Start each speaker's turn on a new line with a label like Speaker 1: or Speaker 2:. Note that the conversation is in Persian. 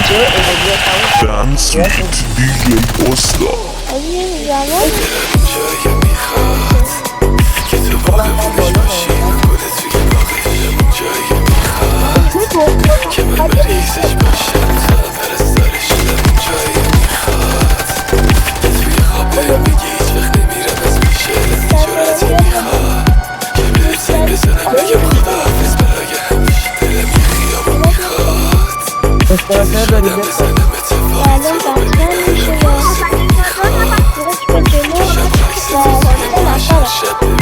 Speaker 1: Dance with DJ Posta.
Speaker 2: جایی میخواد که تو باغبونش باشی من گل توی باغش جایی میخواد که من مریضش باشم تا پرستارش شدم جایی میخواد که توی خوابه بگی هیچ وقت نمیرم از پیشه جرأتی میخواد که بهت زنگ بزنم بگم خداحافظ برای همیشه دلم یه خیابون میخواد شدم بزنم اتفاقی تو رو ببینم آسمون میخواد که شب عکس تو زیبا باشم شب